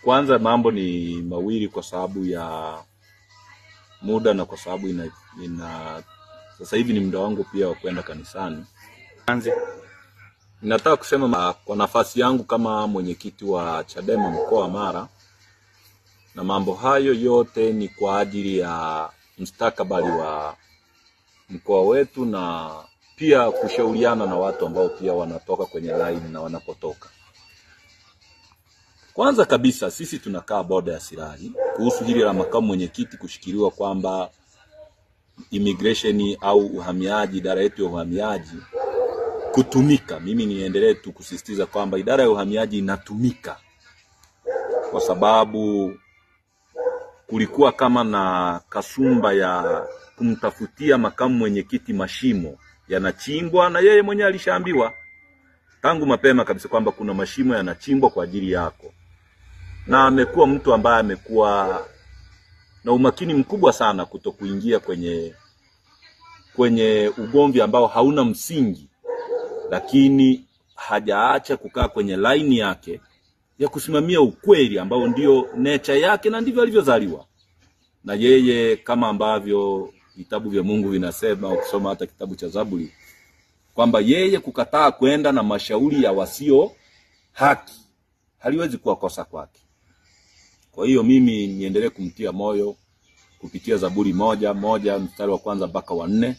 Kwanza mambo ni mawili kwa sababu ya muda na kwa sababu sasa hivi ni muda wangu pia wa kwenda kanisani. Nataka kusema kwa nafasi yangu kama mwenyekiti wa Chadema mkoa wa Mara, na mambo hayo yote ni kwa ajili ya mustakabali wa mkoa wetu na pia kushauriana na watu ambao pia wanatoka kwenye line na wanapotoka. Kwanza kabisa sisi tunakaa boda ya Sirari kuhusu hili la makamu mwenyekiti kushikiliwa kwamba immigration au uhamiaji, idara yetu ya uhamiaji kutumika. Mimi niendelee tu kusisitiza kwamba idara ya uhamiaji inatumika kwa sababu kulikuwa kama na kasumba ya kumtafutia makamu mwenyekiti mashimo yanachimbwa, na yeye mwenyewe alishaambiwa tangu mapema kabisa kwamba kuna mashimo yanachimbwa kwa ajili yako. Na amekuwa mtu ambaye amekuwa na umakini mkubwa sana kutokuingia kwenye ugomvi ambao hauna msingi, lakini hajaacha kukaa kwenye line yake ya kusimamia ukweli ambao ndio nature yake na ndivyo alivyozaliwa. Na yeye kama ambavyo vitabu vya Mungu vinasema, ukisoma hata kitabu cha Zaburi, kwamba yeye kukataa kwenda na mashauri ya wasio haki haliwezi kuwa kosa kwake. Kwa hiyo mimi niendelee kumtia moyo kupitia Zaburi moja mstari wa kwanza mpaka wa 4.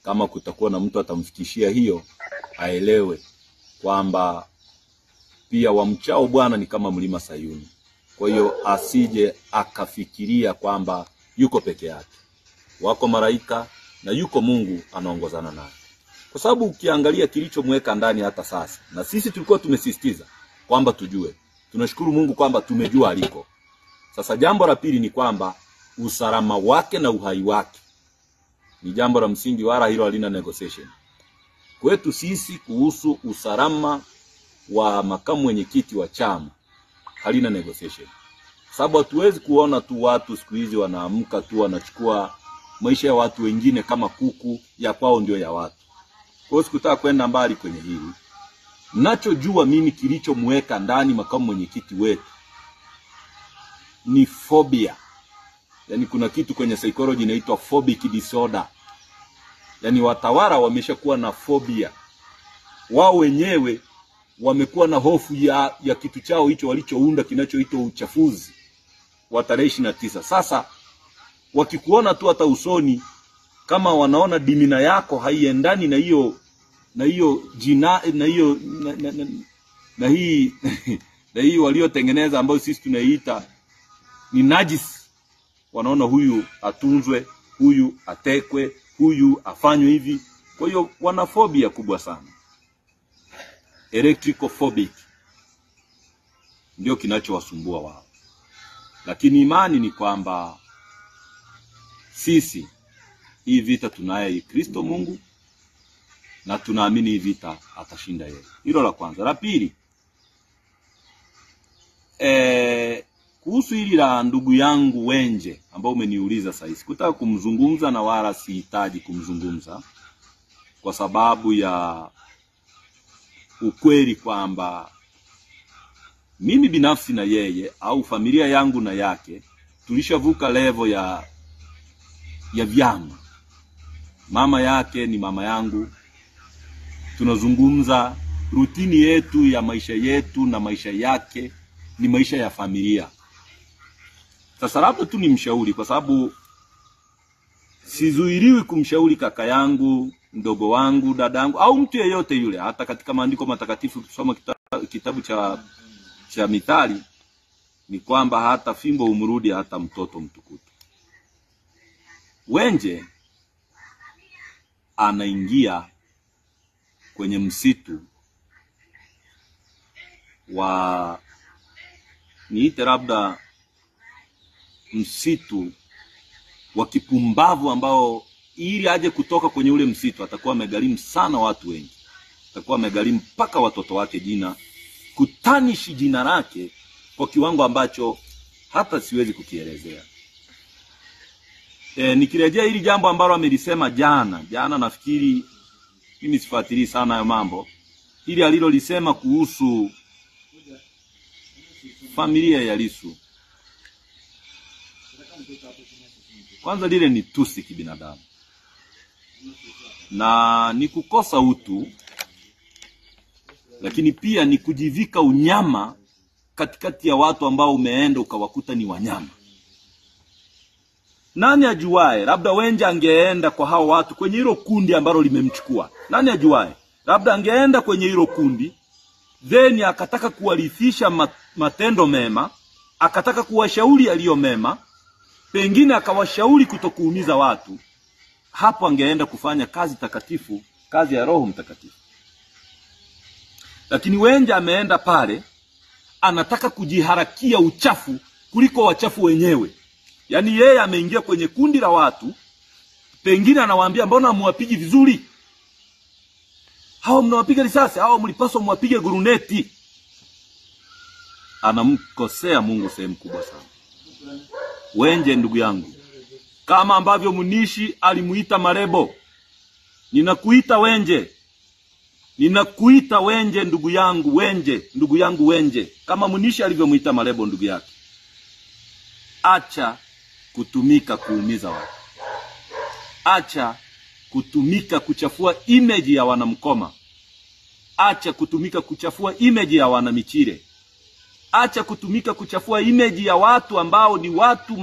Kama kutakuwa na mtu atamfikishia hiyo, aelewe kwamba pia wamchao Bwana ni kama mlima Sayuni. Kwa hiyo asije akafikiria kwamba yuko peke yake. Wako malaika na yuko Mungu anaongozana naye. Kwa sababu ukiangalia kilichomweka ndani hata sasa, na sisi tulikuwa tumesisitiza kwamba tujue. Tunashukuru Mungu kwamba tumejua aliko. Sasa jambo la pili ni kwamba usalama wake na uhai wake ni jambo la msingi, wala hilo halina negotiation. Kwetu sisi kuhusu usalama wa makamu mwenyekiti wa chama halina negotiation. Sababu hatuwezi kuona tu watu siku hizi wanaamka tu wanachukua maisha ya watu wengine kama kuku, ya kwao ndio ya watu. Kwa hiyo sikutaka kwenda mbali kwenye hili. Ninachojua mimi kilichomweka ndani makamu mwenyekiti wetu ni phobia. Yaani kuna kitu kwenye psychology inaitwa phobic disorder. Yaani watawala wameshakuwa na phobia. Wao wenyewe wamekuwa na hofu ya kitu chao hicho walichounda kinachoitwa uchafuzi wa tarehe 29. Sasa wakikuona tu hata usoni, kama wanaona dimina yako haiendani na hiyo jina na hii waliotengeneza ambayo sisi tunaiita ni najis, wanaona huyu atunzwe, huyu atekwe, huyu afanywe hivi. Kwa hiyo wana phobia kubwa sana. Electrophobic ndio kinachowasumbua wao. Lakini imani ni kwamba sisi hii vita tunaye Kristo Mungu, na tunaamini hii vita atashinda yeye. Hilo la kwanza. La pili, kuhusu hili la ndugu yangu Wenje ambao umeniuliza sasa, sikutaka kumzungumza na wala sihitaji kumzungumza kwa sababu ya ukweli kwamba mimi binafsi na yeye au familia yangu na yake tulishavuka level ya vyama. Mama yake ni mama yangu. Tunazungumza rutini yetu ya maisha yetu na maisha yake ni maisha ya familia. Sasa labda tu ni mshauri, kwa sababu sizuiliwi kumshauri kaka yangu, mdogo wangu, dadangu au mtu yeyote yule. Hata katika maandiko matakatifu kusoma kitabu cha Mithali ni kwamba hata fimbo umrudi hata mtoto mtukutu. Wenje anaingia kwenye msitu wa niite labda msitu wa kipumbavu ambao ili aje kutoka kwenye ule msitu atakuwa amegharimu sana watu wengi. Atakuwa amegharimu mpaka watoto wake jina, kutanishi jina lake kwa kiwango ambacho hata siwezi kukielezea. Nikirejea hili jambo ambalo amelisema jana nafikiri mimi sifuatilii sana hayo mambo. Hili alilolisema kuhusu familia ya Lissu, kwanza lile ni tusi kibinadamu na ni kukosa utu, lakini pia ni kujivika unyama katikati ya watu ambao umeenda ukawakuta ni wanyama. Nani ajuae, labda Wenje angeenda kwa hao watu kwenye hilo kundi ambalo limemchukua. Nani ajuae, labda angeenda kwenye hilo kundi, then akataka kuwarithisha matendo mema, akataka kuwashauri yaliyo mema, pengine akawashauri kutokuumiza watu. Hapo angeenda kufanya kazi takatifu, kazi ya Roho Mtakatifu. Lakini Wenje ameenda pale, anataka kujiharakia uchafu kuliko wachafu wenyewe. Yaani yeye ameingia kwenye kundi la watu, pengine anawaambia mbona muwapigi vizuri? Hao mnawapiga risasi, hao mlipaswa muwapige guruneti. Anamkosea Mungu sehemu kubwa sana. Wenje ndugu yangu, kama ambavyo Munishi alimuita Marebo, ninakuita Wenje. Ninakuita Wenje ndugu yangu, Wenje, ndugu yangu Wenje. Kama Munishi alivyomuita Marebo ndugu yake. Acha kutumika kuumiza watu. Acha kutumika kuchafua image ya wanamkoma. Acha kutumika kuchafua image ya wanamichire. Acha kutumika kuchafua image ya watu ambao ni watu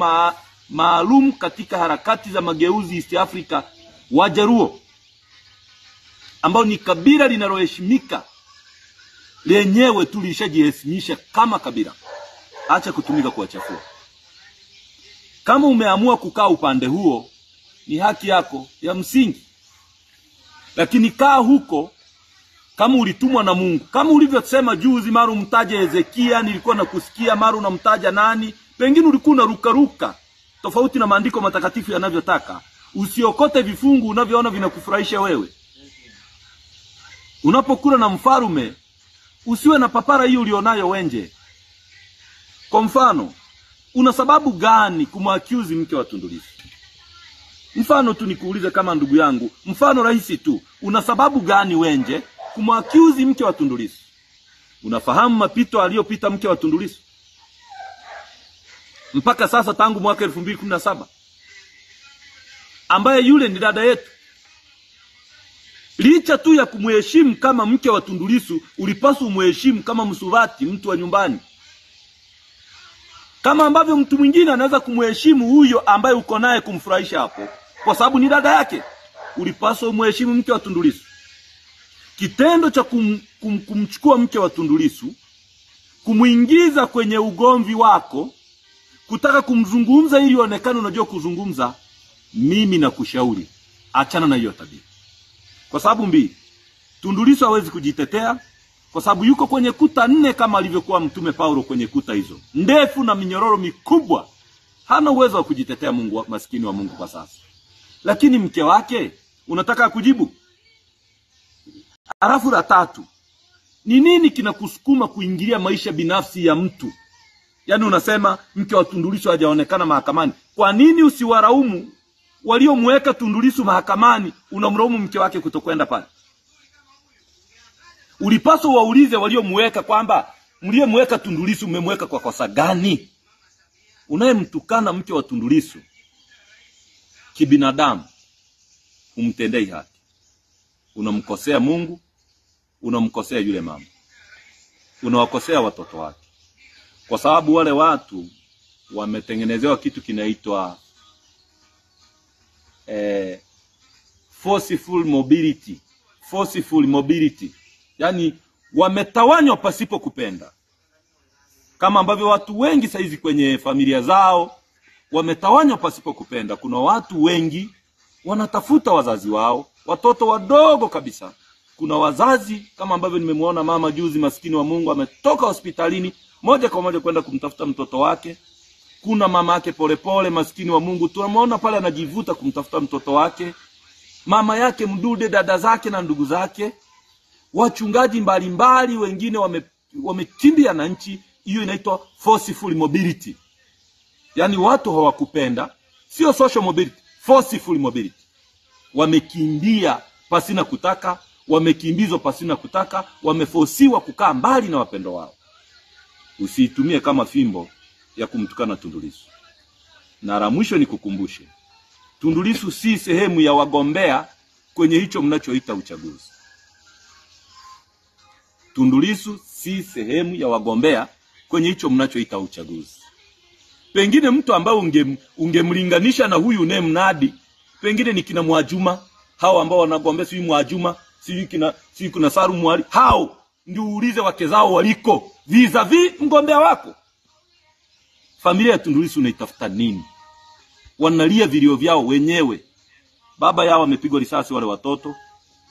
maalum katika harakati za mageuzi East Africa, Wajaruo, ambao ni kabila linaloheshimika lenyewe tulishajiheshimisha kama kabila. Acha kutumika kuwachafua. Kama umeamua kukaa upande huo, ni haki yako ya msingi. Lakini kaa huko kama ulitumwa na Mungu. Kama ulivyosema juzi, mara umtaje Hezekia, nilikuwa nakusikia, mara unamtaja nani, pengine ulikuwa unaruka tofauti na maandiko matakatifu yanavyotaka. Usiokote vifungu unavyoona vinakufurahisha wewe. Unapokula na mfarume, usiwe na papara hiyo ulionayo Wenje. Kwa mfano, una sababu gani kumaccuse mke wa Tundu Lissu? Mfano tu nikuulize kama ndugu yangu, mfano rahisi tu. Una sababu gani Wenje kumaccuse mke wa Tundu Lissu? Unafahamu mapito aliyopita mke wa Tundu Lissu? Mpaka sasa tangu mwaka 2017. Ambaye yule ni dada yetu. Licha tu ya kumheshimu kama mke wa Tundu Lissu, ulipaswa umheshimu kama Msuvati, mtu wa nyumbani. Kama ambavyo mtu mwingine anaweza kumheshimu huyo ambaye uko naye kumfurahisha hapo, kwa sababu ni dada yake, ulipaswa umheshimu mke wa Tundu Lissu. Kitendo cha kumchukua mke wa Tundu Lissu, kumuingiza kwenye ugomvi wako, kutaka kumzungumza ili onekane unajua kuzungumza, mimi nakushauri achana na hiyo tabia. Kwa sababu mbili, Tundu Lissu hawezi kujitetea, kwa sababu yuko kwenye kuta 4 kama alivyokuwa Mtume Paulo kwenye kuta hizo ndefu na minyororo mikubwa. Hana uwezo wa kujitetea, Mungu maskini wa Mungu kwa sasa. Lakini mke wake unataka kujibu. Alafu la tatu, ni nini kinakusukuma kuingilia maisha binafsi ya mtu? Yaani unasema mke wa Tundu Lissu hajaonekana mahakamani. Kwa nini usiwaraumu waliomweka Tundu Lissu mahakamani, unamlaumu mke wake kutokwenda pale? Ulipaswa waulize waliomweka kwamba mliyemweka Tundu Lissu mmemweka kwa kosa gani? Unayemtukana mke wa Tundu Lissu kibinadamu, umtendei haki. Unamkosea Mungu, unamkosea yule mama, unawakosea watoto wake. Kwa sababu wale watu wametengenezewa kitu kinaitwa forceful mobility. Forceful mobility. Yaani wametawanywa pasipo kupenda. Kama ambavyo watu wengi saizi kwenye familia zao wametawanywa pasipo kupenda. Kuna watu wengi wanatafuta wazazi wao, watoto wadogo kabisa. Kuna wazazi kama ambavyo nimemuona mama juzi, maskini wa Mungu, ametoka hospitalini moja kwa moja kwenda kumtafuta mtoto wake. Kuna mama yake Polepole, maskini wa Mungu, tunamuona pale anajivuta kumtafuta mtoto wake. Mama yake Mdude, dada zake na ndugu zake. Wachungaji mbalimbali wengine wamekimbia na nchi. Hiyo inaitwa forceful mobility. Yaani watu hawakupenda, sio social mobility, forceful mobility. Wamekimbia pasina kutaka, wamekimbizwa pasina kutaka, wamefosiwa kukaa mbali na wapendo wao. usiitumie kama fimbo ya kumtukana Tundu Lissu. Na la mwisho ni kukumbushe, Tundu Lissu si sehemu ya wagombea kwenye hicho mnachoita uchaguzi. Tundu Lissu si sehemu ya wagombea kwenye hicho mnachoita uchaguzi. Pengine mtu ambaye ungemlinganisha na huyu ne mnadi, pengine ni kina Mwajuma, hao ambao wanagombea, si Mwajuma, si kuna Saru Mwali, hao ndio uulize wake zao waliko vis-a-vis mgombea wako. Familia ya Tundu Lissu unaitafuta nini? Wanalia vilio vyao wenyewe. Baba yao amepigwa risasi, wale watoto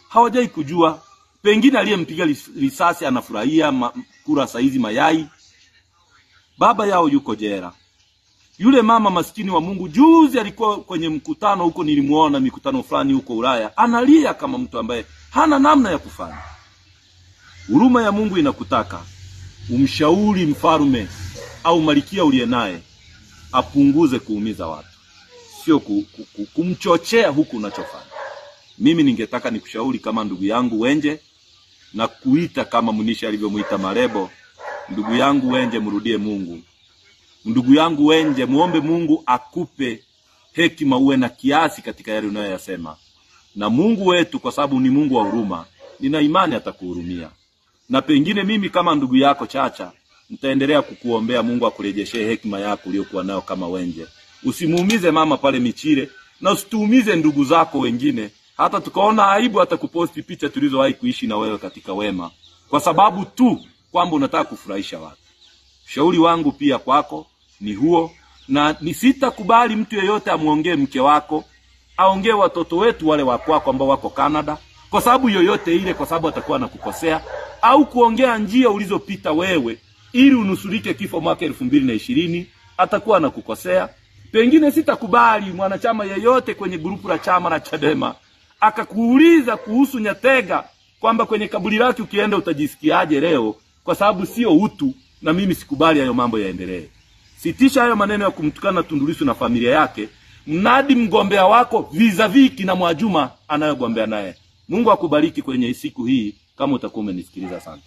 hawajai kujua. Pengine aliyempiga risasi anafurahia kula saizi mayai. Baba yao yuko jela. Yule mama maskini wa Mungu juzi alikuwa kwenye mkutano huko, nilimuona mikutano fulani huko Ulaya, analia kama mtu ambaye hana namna ya kufanya. Huruma ya Mungu inakutaka umshauri mfalme au malikia uliye naye apunguze kuumiza watu, sio kumchochea huku unachofanya. Mimi ningetaka nikushauri kama ndugu yangu Wenje, na kuita kama Munisha alivyomuita Marebo. Ndugu yangu Wenje, mrudie Mungu. Ndugu yangu Wenje, muombe Mungu akupe hekima, uwe na kiasi katika yale unayoyasema. Na Mungu wetu, kwa sababu ni Mungu wa huruma, nina imani atakuhurumia. Na pengine mimi kama ndugu yako Chacha nitaendelea kukuombea Mungu akurejeshe hekima yako uliyokuwa nayo kama Wenje. Usimuumize mama pale Michire, na usituumize ndugu zako wengine, hata tukaona aibu hata kuposti picha tulizowahi kuishi na wewe katika wema, kwa sababu tu kwamba unataka kufurahisha watu. Shauri wangu pia kwako ni huo, na nisitakubali mtu yeyote amuongee mke wako, aongee watoto wetu wale wako ambao wako Canada, kwa sababu yoyote ile, kwa sababu atakuwa anakukosea, au kuongea njia ulizopita wewe ili unusurike kifo mwaka 2020, atakuwa anakukosea. Pengine sitakubali mwanachama yeyote kwenye grupu la chama la Chadema akakuuliza kuhusu Nyatega kwamba kwenye kaburi lake ukienda utajisikiaje leo, kwa sababu sio utu, na mimi sikubali hayo mambo yaendelee. Sitisha hayo maneno ya kumtukana Tundu Lissu na familia yake. Mnadi mgombea wako vis-a-vis kina Mwajuma anayogombea naye. Mungu akubariki kwenye siku hii kama utakuwa umenisikiliza sana.